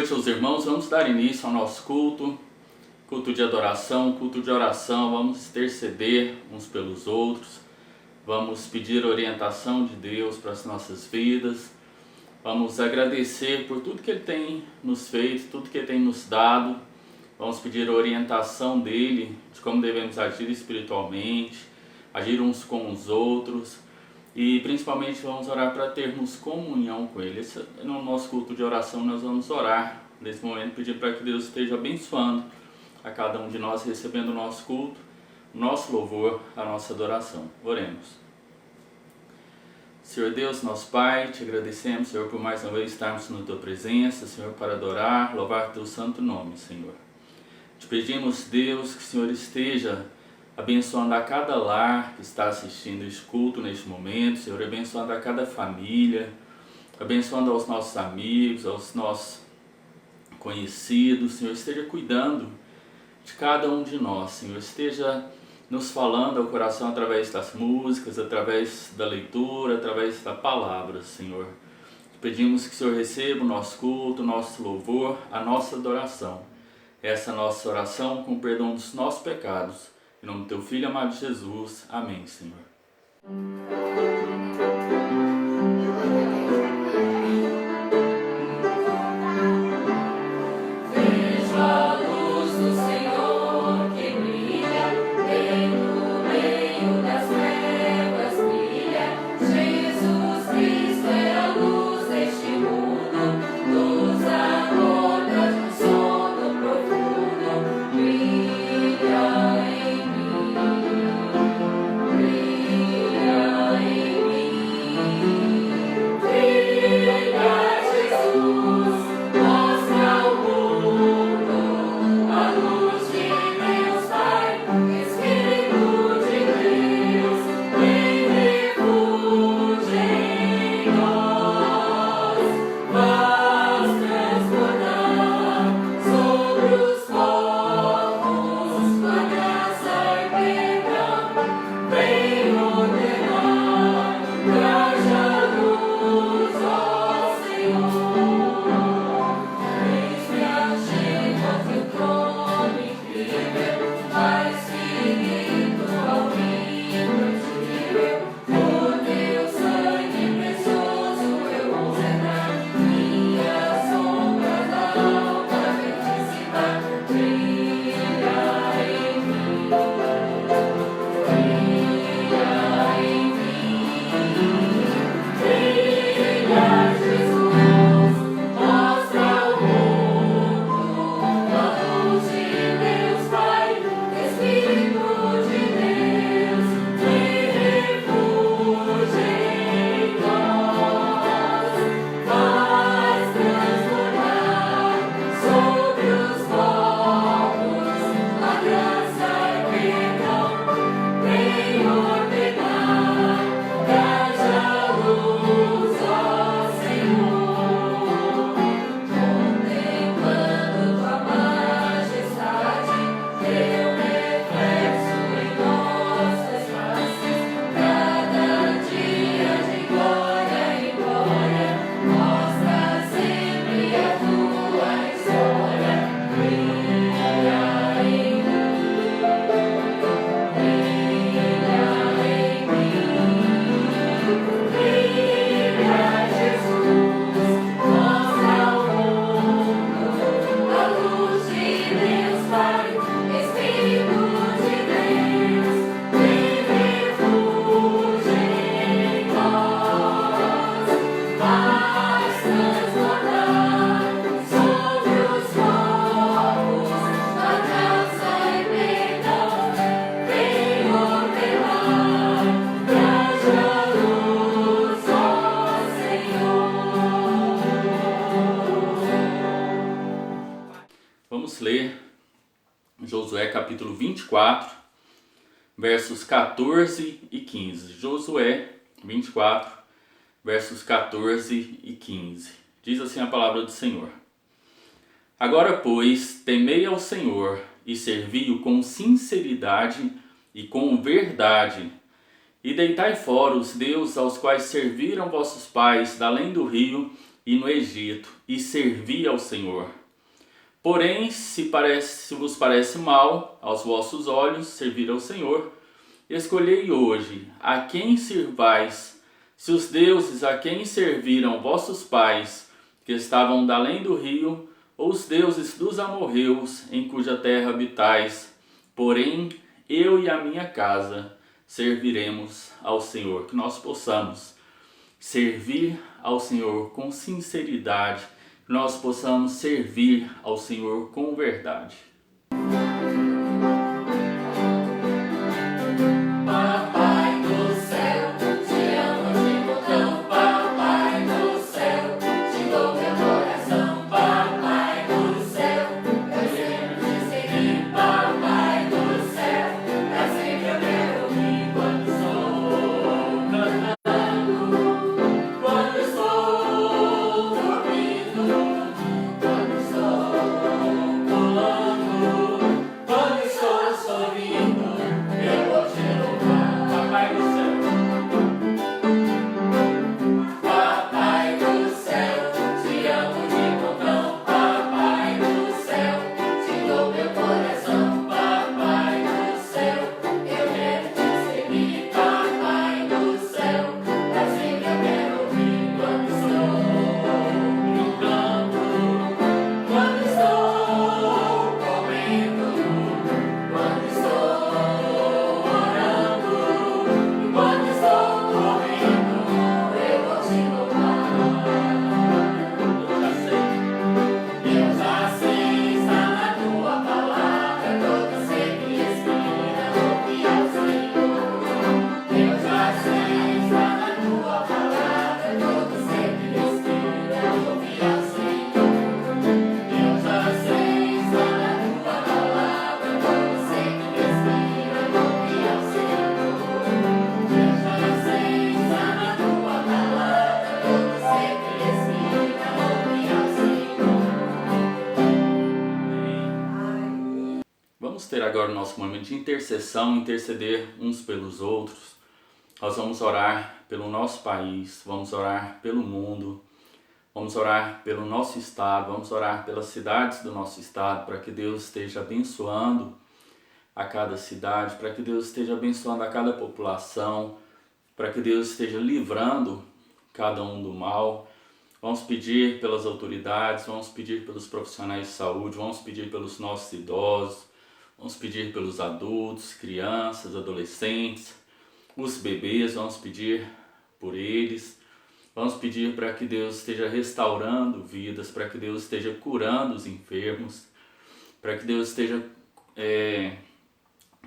noite aos irmãos. Vamos dar início ao nosso culto de adoração, culto de oração. Vamos interceder uns pelos outros, vamos pedir orientação de Deus para as nossas vidas, vamos agradecer por tudo que Ele tem nos feito, tudo que Ele tem nos dado. Vamos pedir a orientação dEle de como devemos agir espiritualmente, agir uns com os outros. E principalmente vamos orar para termos comunhão com Ele. No nosso culto de oração nós vamos orar nesse momento, pedir para que Deus esteja abençoando a cada um de nós, recebendo o nosso culto, o nosso louvor, a nossa adoração. Oremos. Senhor Deus, nosso Pai, te agradecemos, Senhor, por mais uma vez estarmos na Tua presença, Senhor, para adorar, louvar Teu santo nome, Senhor. Te pedimos, Deus, que o Senhor esteja abençoando a cada lar que está assistindo este culto neste momento, Senhor, abençoando a cada família, abençoando aos nossos amigos, aos nossos conhecidos, Senhor, esteja cuidando de cada um de nós, Senhor, esteja nos falando ao coração através das músicas, através da leitura, através da palavra, Senhor. Te pedimos que o Senhor receba o nosso culto, o nosso louvor, a nossa adoração. Essa nossa oração com o perdão dos nossos pecados. Em nome do Teu Filho amado Jesus. Amém, Senhor. Vamos ler Josué capítulo 24, versos 14 e 15. Josué 24, versos 14 e 15. Diz assim a palavra do Senhor: Agora, pois, temei ao Senhor e servi-o com sinceridade e com verdade, e deitai fora os deuses aos quais serviram vossos pais da além do rio, e no Egito, e servi ao Senhor. Porém, se vos parece mal aos vossos olhos servir ao Senhor, escolhei hoje a quem sirvais, se os deuses a quem serviram vossos pais, que estavam da além do rio, ou os deuses dos amorreus, em cuja terra habitais. Porém, eu e a minha casa serviremos ao Senhor. Que nós possamos servir ao Senhor com sinceridade, que nós possamos servir ao Senhor com verdade. Vamos ter agora o nosso momento de intercessão, interceder uns pelos outros. Nós vamos orar pelo nosso país, vamos orar pelo mundo, vamos orar pelo nosso estado, vamos orar pelas cidades do nosso estado, para que Deus esteja abençoando a cada cidade, para que Deus esteja abençoando a cada população, para que Deus esteja livrando cada um do mal. Vamos pedir pelas autoridades, vamos pedir pelos profissionais de saúde, vamos pedir pelos nossos idosos, vamos pedir pelos adultos, crianças, adolescentes, os bebês, vamos pedir por eles. Vamos pedir para que Deus esteja restaurando vidas, para que Deus esteja curando os enfermos, para que Deus esteja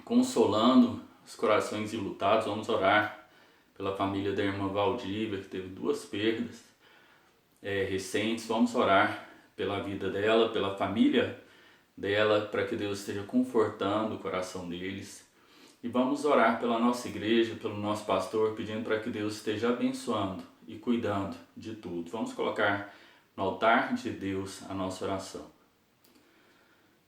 consolando os corações enlutados. Vamos orar pela família da irmã Valdívia, que teve 2 perdas recentes. Vamos orar pela vida dela, pela família dela, para que Deus esteja confortando o coração deles. E vamos orar pela nossa igreja, pelo nosso pastor, pedindo para que Deus esteja abençoando e cuidando de tudo. Vamos colocar no altar de Deus a nossa oração.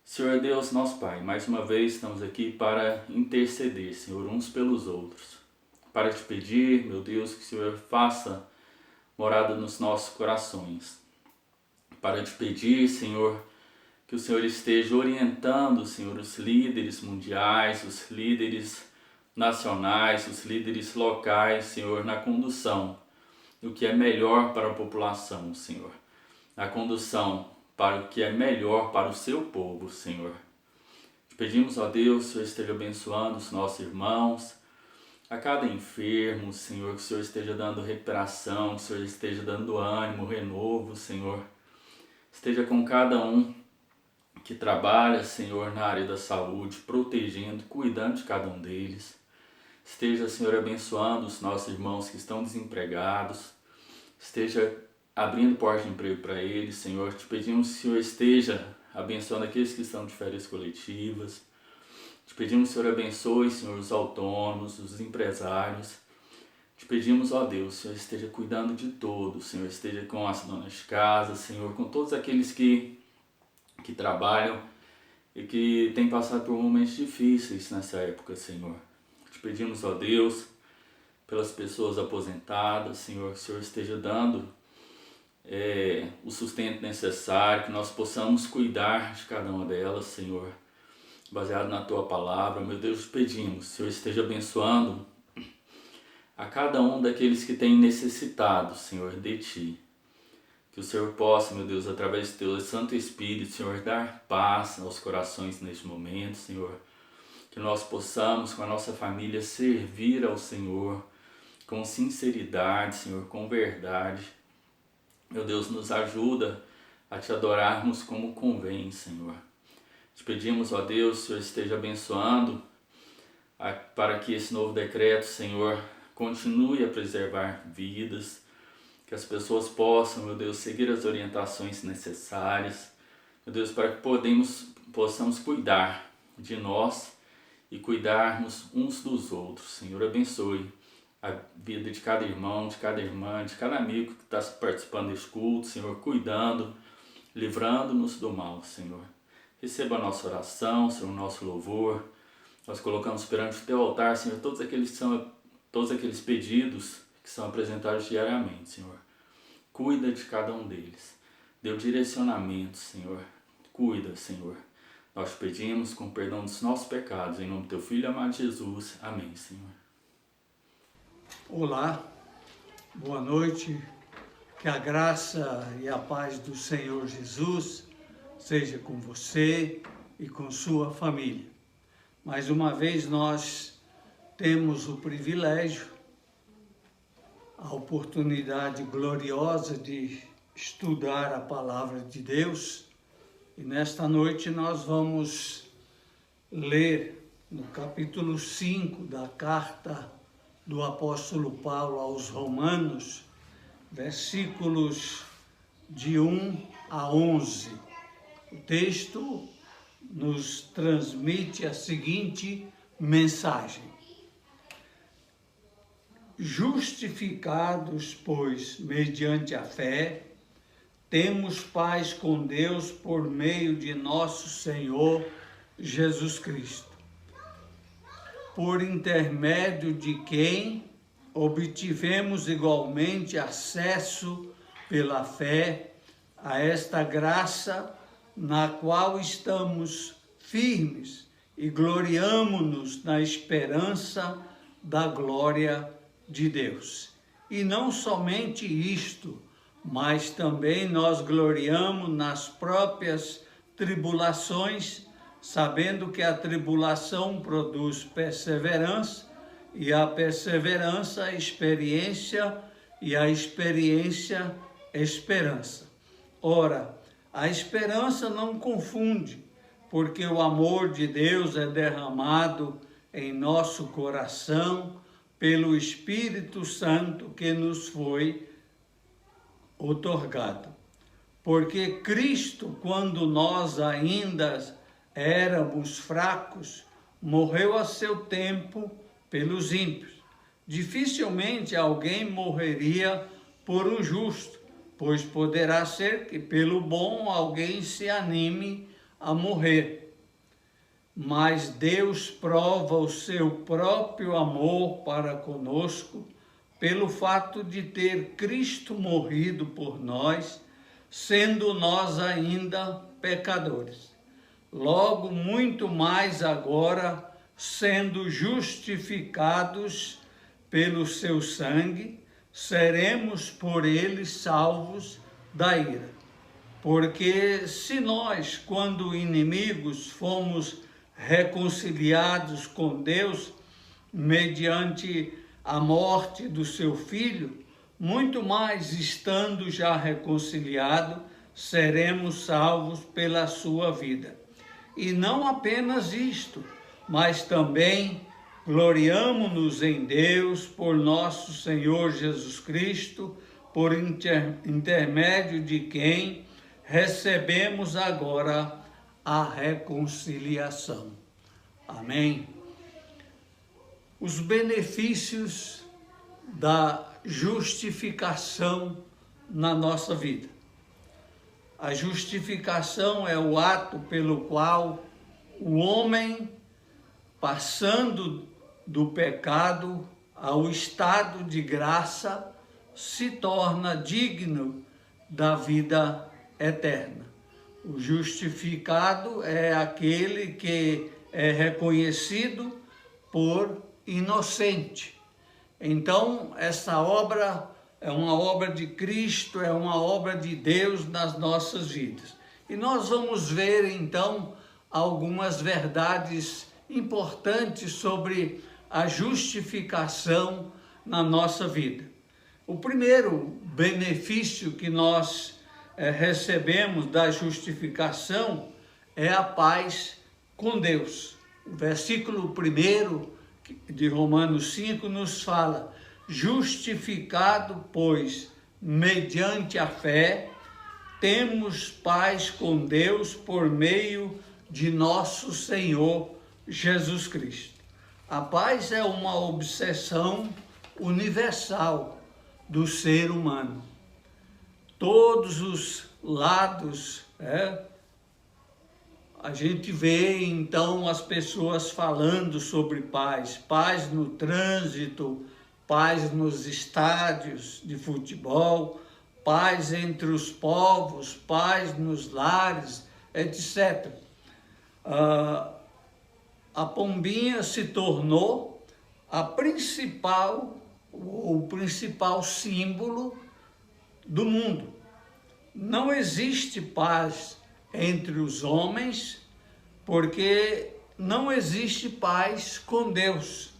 Senhor Deus, nosso Pai, mais uma vez estamos aqui para interceder, Senhor, uns pelos outros. Para te pedir, meu Deus, que o Senhor faça morada nos nossos corações. Para te pedir, Senhor, que o Senhor esteja orientando, Senhor, os líderes mundiais, os líderes nacionais, os líderes locais, Senhor, na condução do que é melhor para a população, Senhor. Na condução para o que é melhor para o seu povo, Senhor. Te pedimos, ó Deus, que o Senhor esteja abençoando os nossos irmãos, a cada enfermo, Senhor, que o Senhor esteja dando recuperação, que o Senhor esteja dando ânimo, renovo, Senhor. Esteja com cada um que trabalha, Senhor, na área da saúde, protegendo, cuidando de cada um deles. Esteja, Senhor, abençoando os nossos irmãos que estão desempregados. Esteja abrindo portas de emprego para eles, Senhor. Te pedimos que o Senhor esteja abençoando aqueles que estão de férias coletivas. Te pedimos que o Senhor abençoe, Senhor, os autônomos, os empresários. Te pedimos, ó Deus, que o Senhor esteja cuidando de todos, Senhor. Esteja com as donas de casa, Senhor, com todos aqueles que trabalham e que têm passado por momentos difíceis nessa época, Senhor. Te pedimos, ó Deus, pelas pessoas aposentadas, Senhor, que o Senhor esteja dando o sustento necessário, que nós possamos cuidar de cada uma delas, Senhor, baseado na Tua Palavra. Meu Deus, pedimos, que o Senhor esteja abençoando a cada um daqueles que têm necessitado, Senhor, de Ti. Que o Senhor possa, meu Deus, através do Teu Santo Espírito, Senhor, dar paz aos corações neste momento, Senhor. Que nós possamos, com a nossa família, servir ao Senhor com sinceridade, Senhor, com verdade. Meu Deus, nos ajuda a Te adorarmos como convém, Senhor. Te pedimos, ó Deus, que o Senhor esteja abençoando para que esse novo decreto, Senhor, continue a preservar vidas, que as pessoas possam, meu Deus, seguir as orientações necessárias, meu Deus, para que possamos cuidar de nós e cuidarmos uns dos outros. Senhor, abençoe a vida de cada irmão, de cada irmã, de cada amigo que está participando deste culto, Senhor, cuidando, livrando-nos do mal, Senhor. Receba a nossa oração, Senhor, o nosso louvor. Nós colocamos perante o Teu altar, Senhor, todos aqueles pedidos que são apresentados diariamente, Senhor. Cuida de cada um deles. Dê o direcionamento, Senhor. Cuida, Senhor. Nós pedimos com perdão dos nossos pecados, em nome do Teu Filho amado Jesus. Amém, Senhor. Olá, boa noite, que a graça e a paz do Senhor Jesus seja com você e com sua família. Mais uma vez nós temos o privilégio, a oportunidade gloriosa de estudar a Palavra de Deus, e nesta noite nós vamos ler no capítulo 5 da carta do apóstolo Paulo aos Romanos, versículos de 1 a 11. O texto nos transmite a seguinte mensagem: justificados, pois, mediante a fé, temos paz com Deus por meio de nosso Senhor Jesus Cristo, por intermédio de quem obtivemos igualmente acesso pela fé a esta graça na qual estamos firmes e gloriamo-nos na esperança da glória de Deus. E não somente isto, mas também nós gloriamos nas próprias tribulações, sabendo que a tribulação produz perseverança, e a perseverança, experiência, e a experiência, esperança. Ora, a esperança não confunde, porque o amor de Deus é derramado em nosso coração pelo Espírito Santo que nos foi outorgado. Porque Cristo, quando nós ainda éramos fracos, morreu a seu tempo pelos ímpios. Dificilmente alguém morreria por um justo, pois poderá ser que pelo bom alguém se anime a morrer. Mas Deus prova o seu próprio amor para conosco pelo fato de ter Cristo morrido por nós, sendo nós ainda pecadores. Logo, muito mais agora, sendo justificados pelo seu sangue, seremos por ele salvos da ira. Porque se nós, quando inimigos, fomos reconciliados com Deus mediante a morte do seu Filho, muito mais, estando já reconciliado, seremos salvos pela sua vida. E não apenas isto, mas também gloriamo-nos em Deus por nosso Senhor Jesus Cristo, por intermédio de quem recebemos agora a reconciliação. Amém? Os benefícios da justificação na nossa vida. A justificação é o ato pelo qual o homem, passando do pecado ao estado de graça, se torna digno da vida eterna. O justificado é aquele que é reconhecido por inocente. Então, essa obra é uma obra de Cristo, é uma obra de Deus nas nossas vidas. E nós vamos ver, então, algumas verdades importantes sobre a justificação na nossa vida. O primeiro benefício que nós recebemos da justificação é a paz com Deus. O versículo 1 de Romanos 5 nos fala: justificado, pois, mediante a fé, temos paz com Deus por meio de nosso Senhor Jesus Cristo. A paz é uma obsessão universal do ser humano. Todos os lados, a gente vê então as pessoas falando sobre paz, paz no trânsito, paz nos estádios de futebol, paz entre os povos, paz nos lares, etc. A pombinha se tornou o principal símbolo do mundo. Não existe paz entre os homens, porque não existe paz com Deus.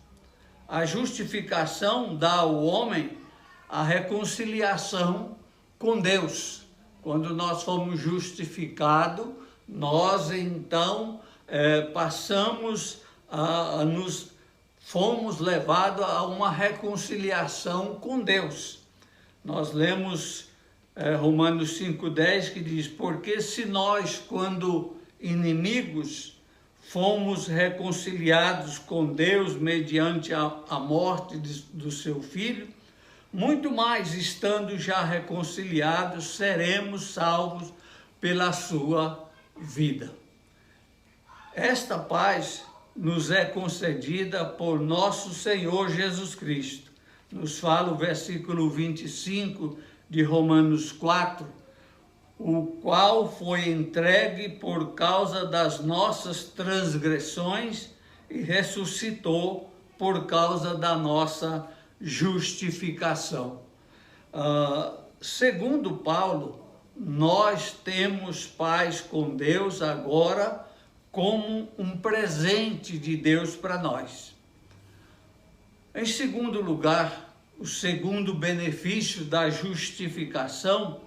A justificação dá ao homem a reconciliação com Deus. Quando nós fomos justificados, nós então fomos levados a uma reconciliação com Deus. Nós lemos Romanos 5,10, que diz: porque se nós, quando inimigos, fomos reconciliados com Deus mediante a morte do seu Filho, muito mais, estando já reconciliados, seremos salvos pela sua vida. Esta paz nos é concedida por nosso Senhor Jesus Cristo. Nos fala o versículo 25 de Romanos 4, o qual foi entregue por causa das nossas transgressões e ressuscitou por causa da nossa justificação. Segundo Paulo, nós temos paz com Deus agora como um presente de Deus para nós. Em segundo lugar, o segundo benefício da justificação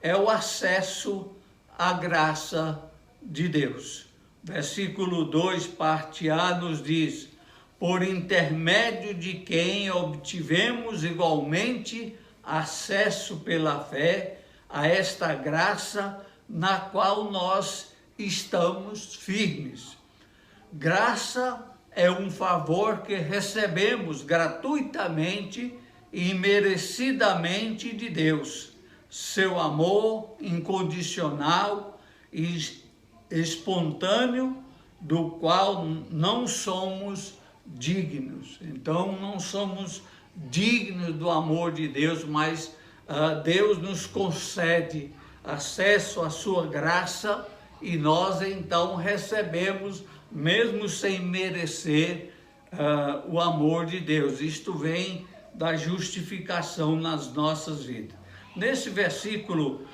é o acesso à graça de Deus. Versículo 2, parte A, nos diz: por intermédio de quem obtivemos igualmente acesso pela fé a esta graça na qual nós estamos firmes. Graça é um favor que recebemos gratuitamente e imerecidamente de Deus. Seu amor incondicional e espontâneo, do qual não somos dignos. Então, não somos dignos do amor de Deus, mas Deus nos concede acesso à sua graça e nós então recebemos, mesmo sem merecer, o amor de Deus. Isto vem da justificação nas nossas vidas. Nesse versículo,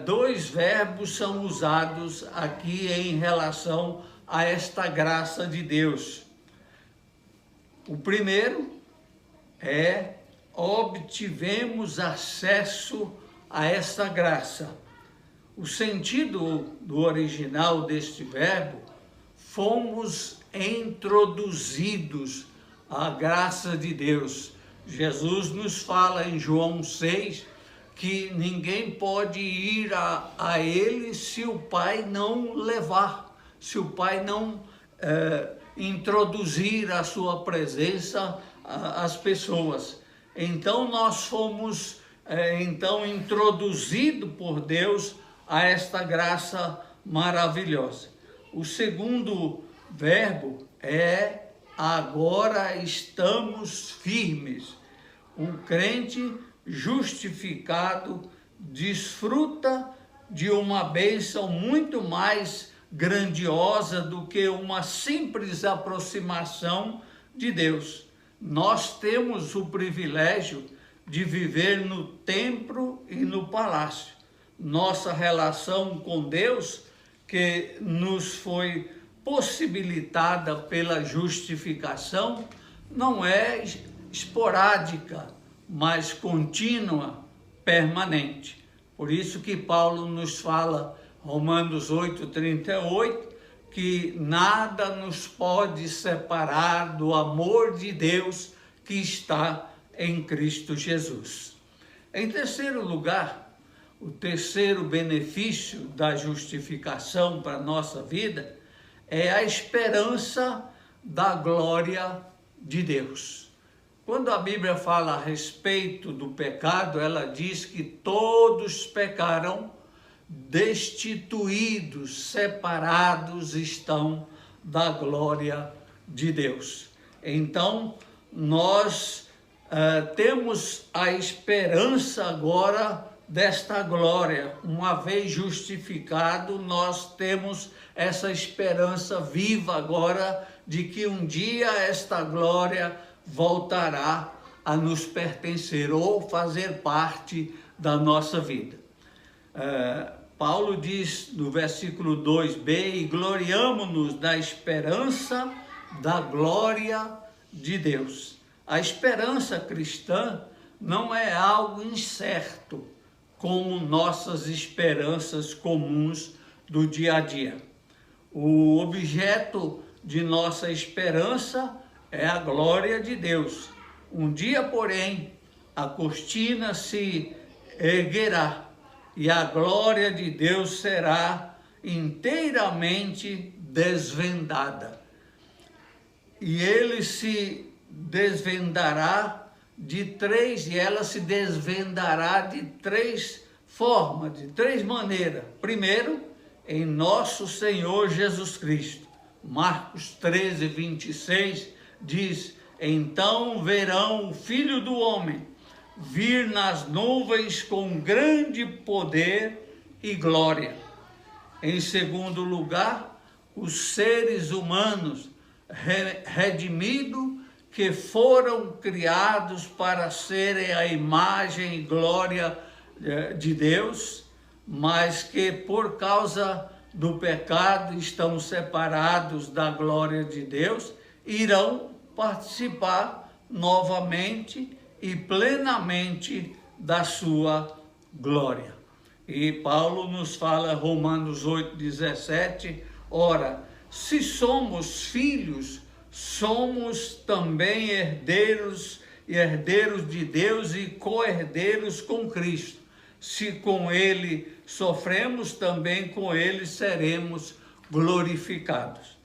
dois verbos são usados aqui em relação a esta graça de Deus. O primeiro é: obtivemos acesso a esta graça. O sentido do original deste verbo: fomos introduzidos à graça de Deus. Jesus nos fala em João 6 que ninguém pode ir a Ele se o Pai não levar, se o Pai não introduzir a sua presença às pessoas. Então nós fomos introduzidos por Deus a esta graça maravilhosa. O segundo verbo é: agora estamos firmes. Um crente justificado desfruta de uma bênção muito mais grandiosa do que uma simples aproximação de Deus. Nós temos o privilégio de viver no templo e no palácio. Nossa relação com Deus, que nos foi possibilitada pela justificação, não é esporádica, mas contínua, permanente. Por isso que Paulo nos fala, Romanos 8:38, que nada nos pode separar do amor de Deus que está em Cristo Jesus. Em terceiro lugar, o terceiro benefício da justificação para a nossa vida é a esperança da glória de Deus. Quando a Bíblia fala a respeito do pecado, ela diz que todos pecaram, destituídos, separados estão da glória de Deus. Então, nós temos a esperança agora desta glória. Uma vez justificado, nós temos essa esperança viva agora de que um dia esta glória voltará a nos pertencer ou fazer parte da nossa vida. Paulo diz no versículo 2b, e gloriamo-nos da esperança da glória de Deus. A esperança cristã não é algo incerto, como nossas esperanças comuns do dia a dia. O objeto de nossa esperança é a glória de Deus. Um dia, porém, a cortina se erguerá e a glória de Deus será inteiramente desvendada. E ele se desvendará ela se desvendará de três formas, de três maneiras. Primeiro, em nosso Senhor Jesus Cristo. Marcos 13:26 diz: então verão o Filho do Homem vir nas nuvens com grande poder e glória. Em segundo lugar, os seres humanos redimidos, que foram criados para serem a imagem e glória de Deus, mas que por causa do pecado estão separados da glória de Deus, irão participar novamente e plenamente da sua glória. E Paulo nos fala, Romanos 8:17, ora, se somos filhos, somos também herdeiros de Deus e co-herdeiros com Cristo. Se com ele sofremos, também com ele seremos glorificados.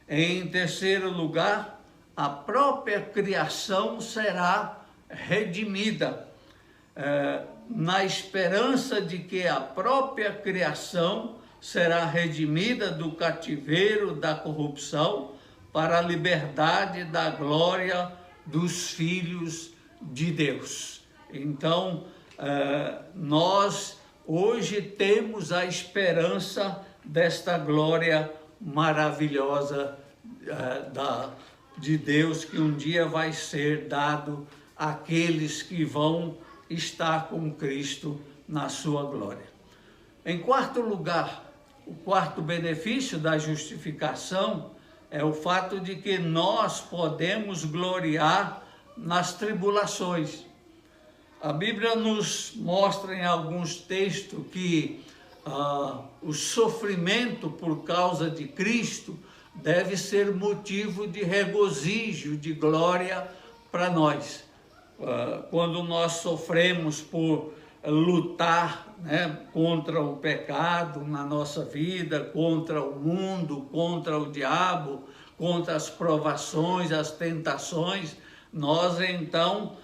Em terceiro lugar, a própria criação será redimida, na esperança de que a própria criação será redimida do cativeiro da corrupção para a liberdade da glória dos filhos de Deus. Então, nós hoje temos a esperança desta glória maravilhosa de Deus, que um dia vai ser dado àqueles que vão estar com Cristo na sua glória. Em quarto lugar, o quarto benefício da justificação é o fato de que nós podemos gloriar nas tribulações. A Bíblia nos mostra em alguns textos que o sofrimento por causa de Cristo deve ser motivo de regozijo, de glória para nós. Quando nós sofremos por lutar, contra o pecado na nossa vida, contra o mundo, contra o diabo, contra as provações, as tentações, nós então,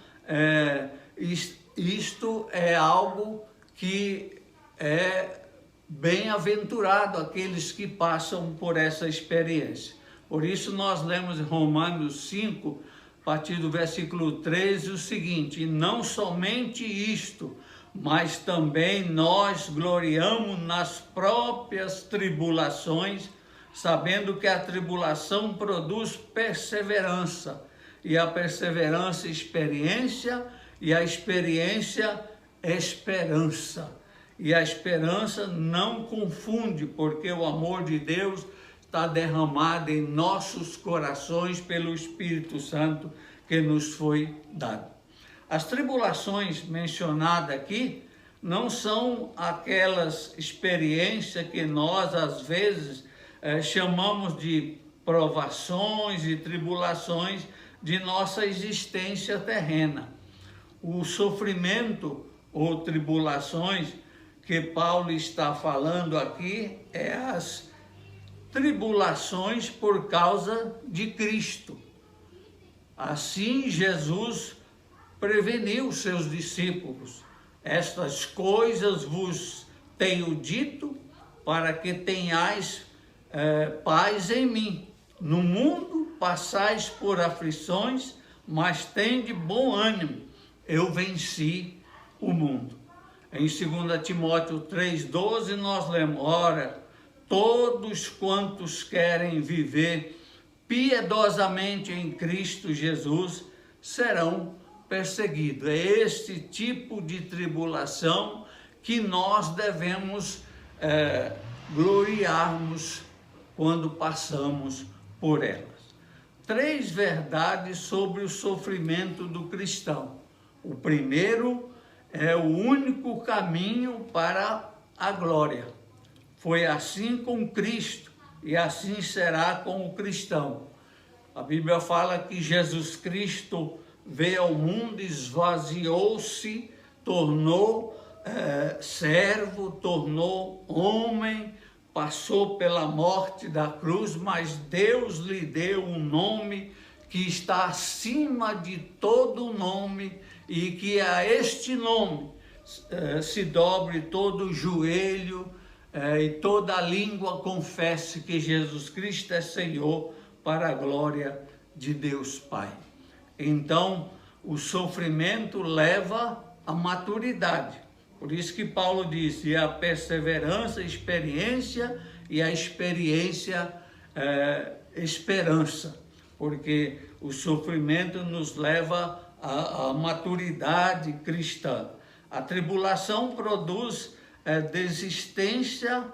isto é algo que é bem-aventurado aqueles que passam por essa experiência. Por isso nós lemos em Romanos 5, a partir do versículo 13, o seguinte: e não somente isto, mas também nós gloriamos nas próprias tribulações, sabendo que a tribulação produz perseverança, e a perseverança, experiência, e a experiência, esperança. E a esperança não confunde, porque o amor de Deus está derramado em nossos corações pelo Espírito Santo que nos foi dado. As tribulações mencionadas aqui não são aquelas experiências que nós, às vezes, chamamos de provações e tribulações de nossa existência terrena. O sofrimento ou tribulações que Paulo está falando aqui é as tribulações por causa de Cristo. Assim, Jesus preveniu seus discípulos: estas coisas vos tenho dito para que tenhais paz em mim. No mundo passais por aflições, mas tende bom ânimo, eu venci o mundo. Em 2 Timóteo 3,12 nós lemos: ora, todos quantos querem viver piedosamente em Cristo Jesus serão perseguidos. É este tipo de tribulação que nós devemos gloriarmos quando passamos por elas. 3 verdades sobre o sofrimento do cristão. O primeiro é o único caminho para a glória. Foi assim com Cristo e assim será com o cristão. A Bíblia fala que Jesus Cristo veio ao mundo, esvaziou-se, tornou servo, tornou homem, passou pela morte da cruz, mas Deus lhe deu um nome que está acima de todo nome, e que a este nome se dobre todo o joelho e toda a língua confesse que Jesus Cristo é Senhor, para a glória de Deus Pai. Então, o sofrimento leva à maturidade. Por isso que Paulo disse: a perseverança, experiência, e a experiência, esperança. Porque o sofrimento nos leva à maturidade cristã. A tribulação produz desistência,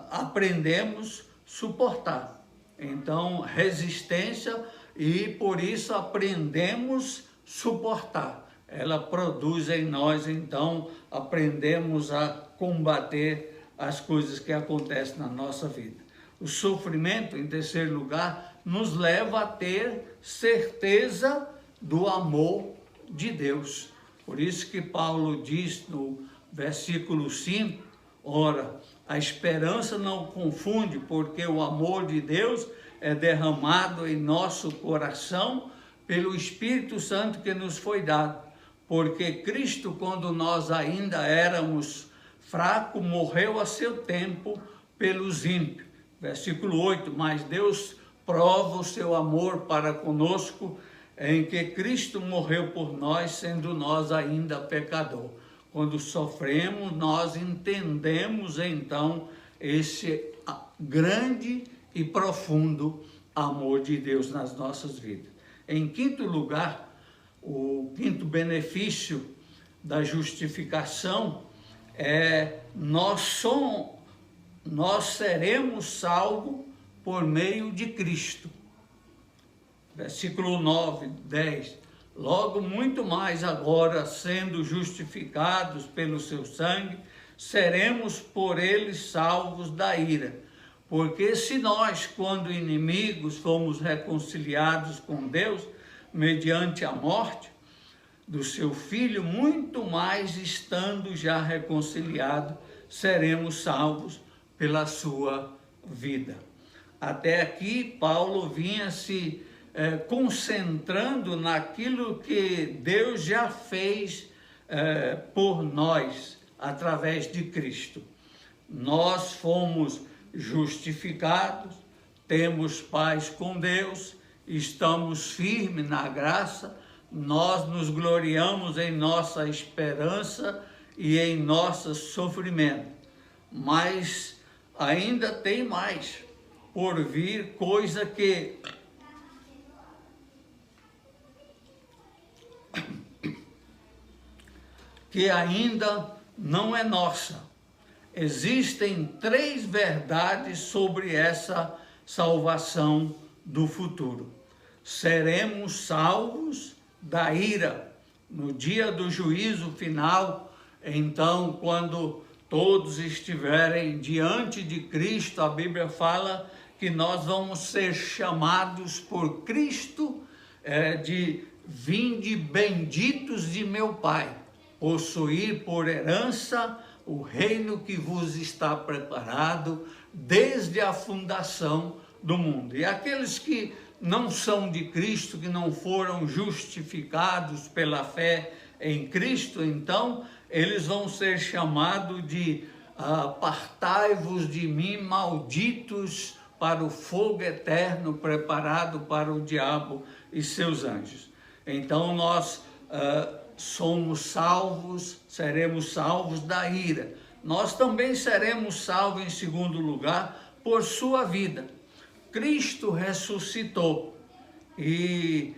aprendemos a suportar. Então, resistência, e por isso aprendemos a suportar. Ela produz em nós, então, aprendemos a combater as coisas que acontecem na nossa vida. O sofrimento, em terceiro lugar, nos leva a ter certeza do amor de Deus. Por isso que Paulo diz no versículo 5, ora, a esperança não confunde, porque o amor de Deus é derramado em nosso coração pelo Espírito Santo que nos foi dado. Porque Cristo, quando nós ainda éramos fracos, morreu a seu tempo pelos ímpios. Versículo 8, mas Deus prova o seu amor para conosco, em que Cristo morreu por nós, sendo nós ainda pecador. Quando sofremos, nós entendemos então esse grande e profundo amor de Deus nas nossas vidas. Em quinto lugar, o quinto benefício da justificação é nós seremos salvos por meio de Cristo. Versículo 9, 10. Logo, muito mais agora, sendo justificados pelo seu sangue, seremos por ele salvos da ira. Porque se nós, quando inimigos, fomos reconciliados com Deus, mediante a morte do seu Filho, muito mais, estando já reconciliados, seremos salvos pela sua vida. Até aqui, Paulo vinha se concentrando naquilo que Deus já fez por nós, através de Cristo. Nós fomos justificados, temos paz com Deus, estamos firmes na graça, nós nos gloriamos em nossa esperança e em nosso sofrimento. Mas ainda tem mais por vir, coisa que ainda não é nossa. Existem 3 verdades sobre essa salvação do futuro. Seremos salvos da ira no dia do juízo final. Então, quando todos estiverem diante de Cristo, a Bíblia fala que nós vamos ser chamados por Cristo de vinde benditos de meu Pai, possuir por herança o reino que vos está preparado desde a fundação do mundo. E aqueles que não são de Cristo, que não foram justificados pela fé em Cristo, então eles vão ser chamados de apartai-vos de mim, malditos, para o fogo eterno preparado para o diabo e seus anjos. Então nós somos salvos, seremos salvos da ira. Nós também seremos salvos, em segundo lugar, por sua vida. Cristo ressuscitou e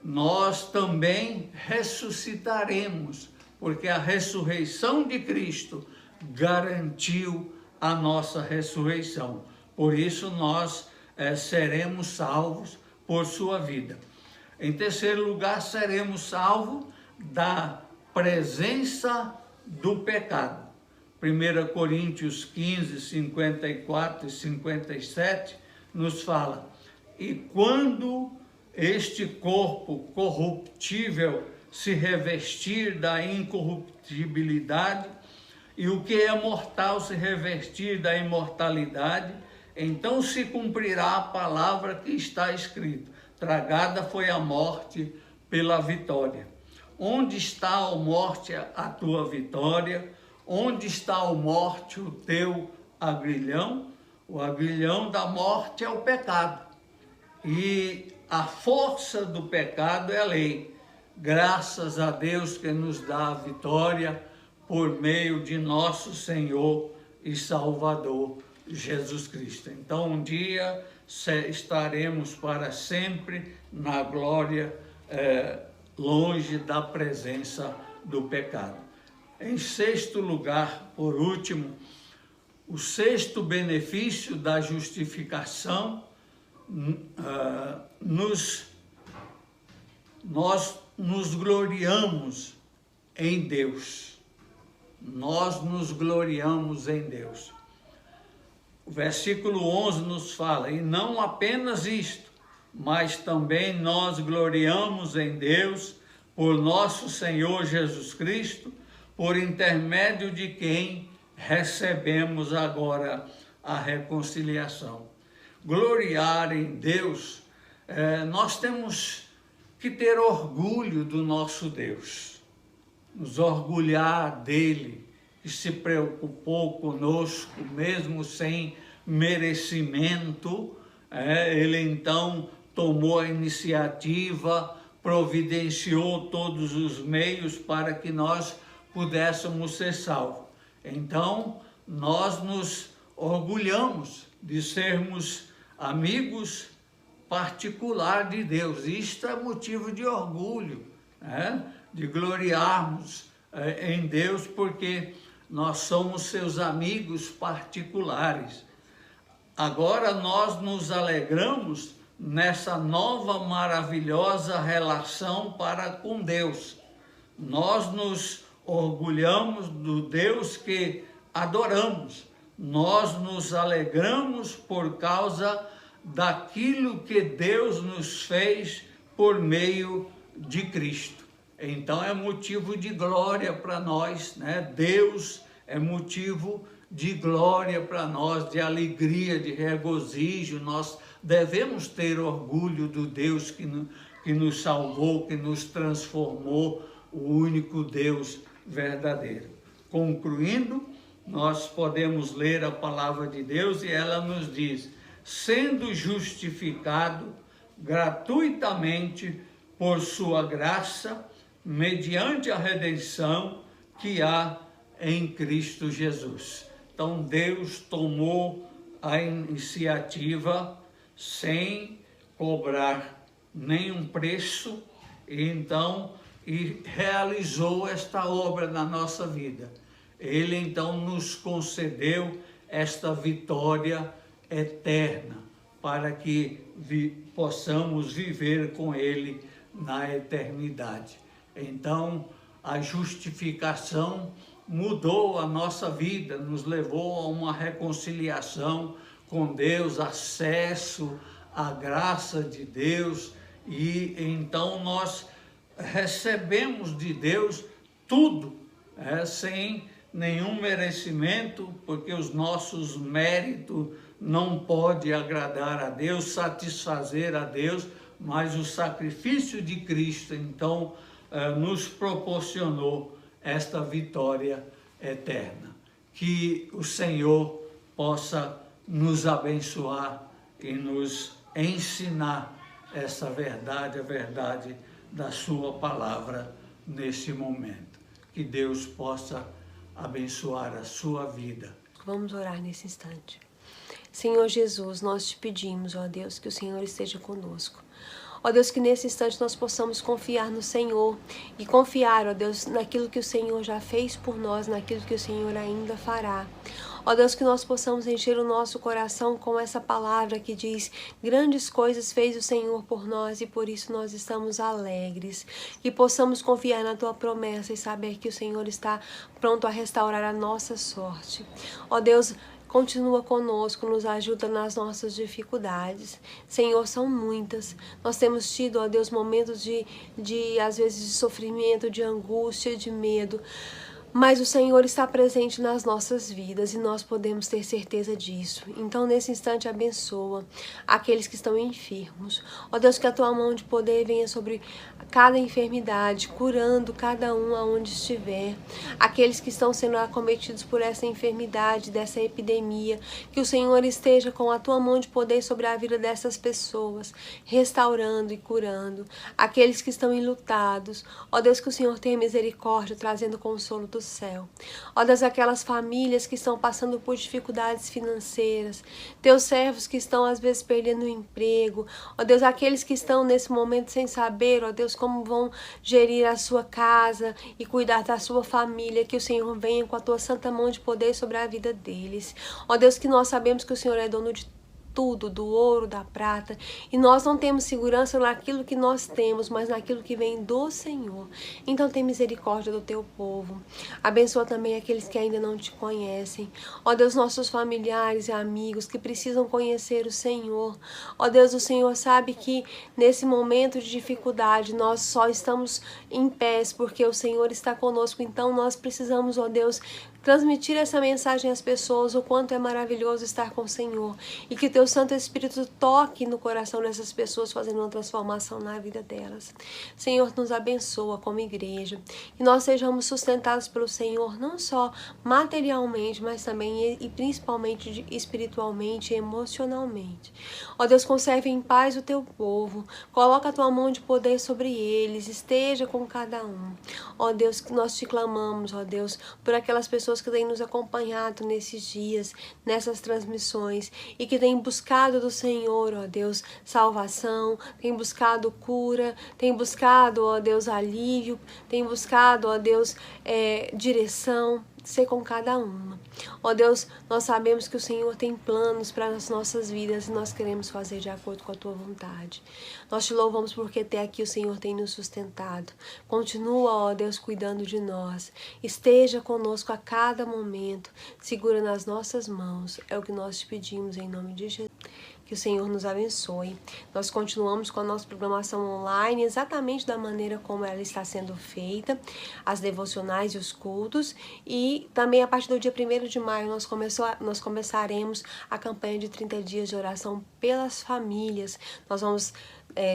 nós também ressuscitaremos, porque a ressurreição de Cristo garantiu a nossa ressurreição. Por isso nós seremos salvos por sua vida. Em terceiro lugar, seremos salvos da presença do pecado. 1 Coríntios 15, 54 e 57 nos fala: e quando este corpo corruptível se revestir da incorruptibilidade, e o que é mortal se revestir da imortalidade, então se cumprirá a palavra que está escrito: tragada foi a morte pela vitória. Onde está, ó morte, a tua vitória? Onde está, ó morte, o teu aguilhão? O aguilhão da morte é o pecado. E a força do pecado é a lei. Graças a Deus que nos dá a vitória por meio de nosso Senhor e Salvador Jesus Cristo. Então um dia estaremos para sempre na glória, longe da presença do pecado. Em sexto lugar, por último, o sexto benefício da justificação, nós nos gloriamos em Deus. Nós nos gloriamos em Deus. O versículo 11 nos fala: e não apenas isto, mas também nós gloriamos em Deus por nosso Senhor Jesus Cristo, por intermédio de quem recebemos agora a reconciliação. Gloriar em Deus, nós temos que ter orgulho do nosso Deus, nos orgulhar dele, que se preocupou conosco, mesmo sem merecimento. Ele então tomou a iniciativa, providenciou todos os meios para que nós pudéssemos ser salvos. Então, nós nos orgulhamos de sermos amigos particular de Deus. Isto é motivo de orgulho, de gloriarmos em Deus, porque nós somos seus amigos particulares. Agora nós nos alegramos nessa nova maravilhosa relação para com Deus. Nós nos orgulhamos do Deus que adoramos. Nós nos alegramos por causa daquilo que Deus nos fez por meio de Cristo. Então é motivo de glória para nós, Deus é motivo de glória para nós, de alegria, de regozijo. Nós devemos ter orgulho do Deus que nos salvou, que nos transformou, o único Deus verdadeiro. Concluindo, nós podemos ler a palavra de Deus e ela nos diz: sendo justificado gratuitamente por sua graça, mediante a redenção que há em Cristo Jesus. Então Deus tomou a iniciativa sem cobrar nenhum preço e realizou esta obra na nossa vida. Ele então nos concedeu esta vitória eterna para que possamos viver com Ele na eternidade. Então, a justificação mudou a nossa vida, nos levou a uma reconciliação com Deus, acesso à graça de Deus, e então nós recebemos de Deus tudo, sem nenhum merecimento, porque os nossos méritos não podem agradar a Deus, satisfazer a Deus, mas o sacrifício de Cristo, então, nos proporcionou esta vitória eterna. Que o Senhor possa nos abençoar e nos ensinar essa verdade, a verdade da sua palavra nesse momento. Que Deus possa abençoar a sua vida. Vamos orar nesse instante. Senhor Jesus, nós te pedimos, ó Deus, que o Senhor esteja conosco. Ó Deus, que nesse instante nós possamos confiar no Senhor e confiar, ó Deus, naquilo que o Senhor já fez por nós, naquilo que o Senhor ainda fará. Ó Deus, que nós possamos encher o nosso coração com essa palavra que diz: grandes coisas fez o Senhor por nós e por isso nós estamos alegres. Que possamos confiar na Tua promessa e saber que o Senhor está pronto a restaurar a nossa sorte. Ó Deus, continua conosco, nos ajuda nas nossas dificuldades. Senhor, são muitas. Nós temos tido, ó Deus, momentos às vezes, de sofrimento, de angústia, de medo. Mas o Senhor está presente nas nossas vidas e nós podemos ter certeza disso. Então, nesse instante, abençoa aqueles que estão enfermos. Ó Deus, que a Tua mão de poder venha sobre cada enfermidade, curando cada um aonde estiver. Aqueles que estão sendo acometidos por essa enfermidade, dessa epidemia, que o Senhor esteja com a Tua mão de poder sobre a vida dessas pessoas, restaurando e curando. Aqueles que estão enlutados, ó Deus, que o Senhor tenha misericórdia, trazendo consolo do céu. Ó Deus, aquelas famílias que estão passando por dificuldades financeiras, Teus servos que estão às vezes perdendo o emprego, ó Deus, aqueles que estão nesse momento sem saber, ó Deus, como vão gerir a sua casa e cuidar da sua família, que o Senhor venha com a Tua santa mão de poder sobre a vida deles. Ó Deus, que nós sabemos que o Senhor é dono de tudo, do ouro, da prata, e nós não temos segurança naquilo que nós temos, mas naquilo que vem do Senhor. Então tem misericórdia do Teu povo. Abençoa também aqueles que ainda não Te conhecem. Ó Deus, nossos familiares e amigos que precisam conhecer o Senhor. Ó Deus, o Senhor sabe que nesse momento de dificuldade nós só estamos em pés porque o Senhor está conosco. Então nós precisamos, ó Deus, transmitir essa mensagem às pessoas, o quanto é maravilhoso estar com o Senhor, e que Teu Santo Espírito toque no coração dessas pessoas, fazendo uma transformação na vida delas. Senhor, nos abençoa como igreja, e nós sejamos sustentados pelo Senhor, não só materialmente, mas também e principalmente espiritualmente e emocionalmente. Ó Deus, conserve em paz o Teu povo, coloca a Tua mão de poder sobre eles, esteja com cada um. Ó Deus, que nós Te clamamos, ó Deus, por aquelas pessoas que têm nos acompanhado nesses dias, nessas transmissões, e que têm buscado do Senhor, ó Deus, salvação, têm buscado cura, têm buscado, ó Deus, alívio, têm buscado, ó Deus, direção. Ser com cada uma. Ó Deus, nós sabemos que o Senhor tem planos para as nossas vidas e nós queremos fazer de acordo com a Tua vontade. Nós Te louvamos porque até aqui o Senhor tem nos sustentado. Continua, ó Deus, cuidando de nós. Esteja conosco a cada momento. Segura nas nossas mãos. É o que nós Te pedimos em nome de Jesus. Que o Senhor nos abençoe. Nós continuamos com a nossa programação online, exatamente da maneira como ela está sendo feita, as devocionais e os cultos. E também a partir do dia 1º de maio nós começaremos a campanha de 30 dias de oração pelas famílias. Nós vamos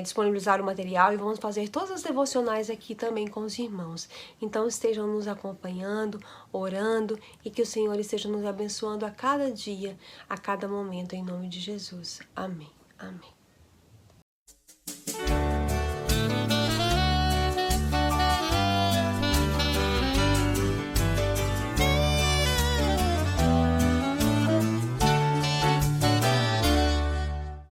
disponibilizar o material e vamos fazer todas as devocionais aqui também com os irmãos. Então estejam nos acompanhando, orando, e que o Senhor esteja nos abençoando a cada dia, a cada momento, em nome de Jesus. Amém. Amém.